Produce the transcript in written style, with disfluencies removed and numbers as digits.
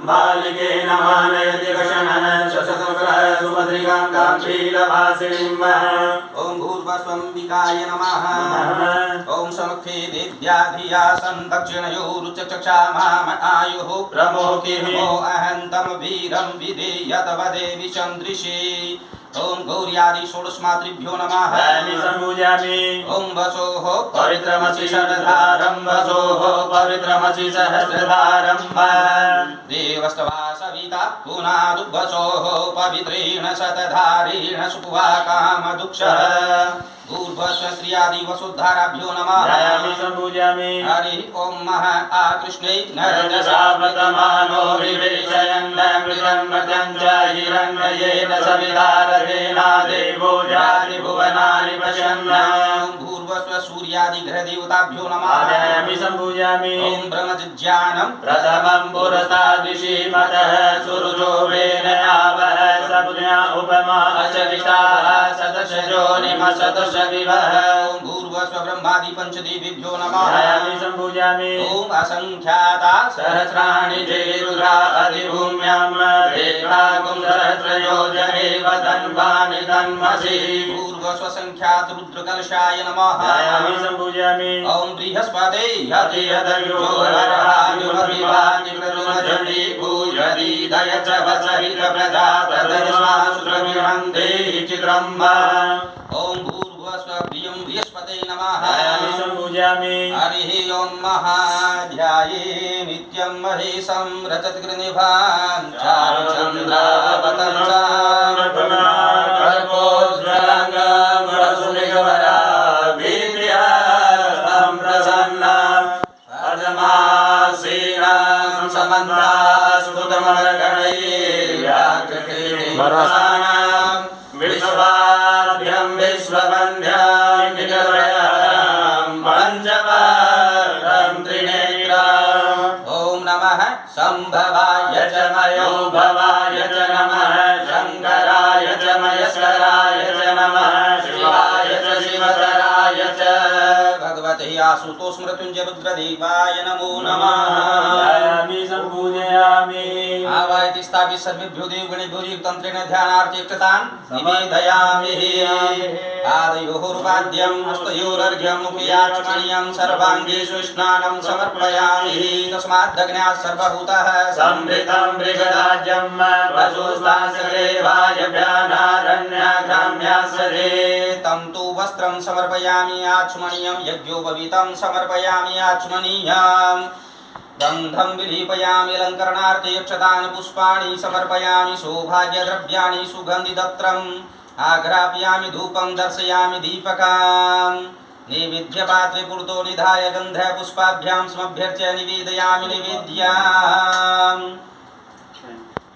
बालिके नमानयति कशनः शशसहस्रः सुभद्रिकां काञ्चीलवासिनीम् ओम भूर्भुवस्वम्बिकाय नमः ओम समुखे देव्या धिया दक्षिणयोरुचक्षामाम आयुः प्रमोकिः नमो अहन्तं वीरं विधेयतवदेवि चन्द्रिषे ओम गौर्यादि षोडशमातृभ्यो नमः सम्पूजयामि ओम वसोः पवित्रमसि शरधारं वसोः पवित्रमसि सहस्रधारं देवस्तवा सविता पुनादुवसोः पवित्रेण शतधारेण सुपुवा कामदुक्षः भूर्भुवस्व श्रियादि वसुधाराभ्यो नमः सम्पूजयामि हरि ओम महा आकृष्णे नरदशाव्रतमानो विवेशयन्नमृतं मृतं च हिरण्मयेन सवितारथेना देवो जाति भुवनानि पश्यन् भूर्भुवस्व सूर्यादि ग्रहदेवताभ्यो नमः सम्पूजयामि ओम ब्रह्मज्ञानं प्रथमं पुरस्ताद्विषि मतः सुरुजो वेन आवः सपुण्या उपमा अशविष्टाः सदशजोनिमसदश विवः ओम भूर्भुवस्व ब्रह्मादि पंचदेवेभ्यो नमः सम्पूजयामि ओम असंख्याता सहस्राणि रुद्रा अधिभूम्यां देवागुं सहस्रयोजनेव तन्वानि तन्मसि भूर्भुवस्व संख्यात रुद्रकलशाय नमः सम्पूजयामि ओम बृहस्पते यति यदर्यो वरहायुर्विभातिकृतुमजनि भूयति दयच वसहित प्रजातदर्शमाश्रविहन्ते चित्रम् ओम भूर्भुवस्व प्रियं बृहस्पते नमः सम्पूजयामि हरिः ओम महाध्याये नित्यं महेशं रजतगृनिभां विश्वाभ्यं विश्ववन्ध्यं विगवयं पञ्चवारं त्रिनेत्रम् ओम नमः संभवाय च मयो भवाय च नमः शङ्कराय च मयस्कराय च नमः शिवाय च शिवतराय च भगवते आशुतोष मृत्युंजय रुद्रदेवाय नमो नमः सम्पूजयामि आवायति स्थापित सर्वेभ्यो देवगणेभ्यो तंत्रेण ध्यानार्चेक्षतान् निवेदयामि आदयोरुपाद्यं हस्तयोरर्घ्यं मुखयाचमनीयं सर्वाङ्गेषु स्नानं समर्पयामि तस्माद्दग्न्यात् सर्वभूतः संवृतं मृगराज्यं वसुस्तासदेवाय व्यानारण्याग्राम्यासरे तं तु वस्त्रं समर्पयामि आचमनीयं यज्ञोपवीतं समर्पयामि आचमनीयम् गन्धं विलीपयामि अलङ्करणार्थे यक्षतान् पुष्पाणि समर्पयामि सौभाग्यद्रव्याणि सुगन्धिदत्रम् आघ्रापयामि धूपं दर्शयामि दीपकान् नैवेद्यपात्रे पुरतो निधाय गन्धपुष्पाभ्यां समभ्यर्च्य निवेदयामि नैवेद्याम्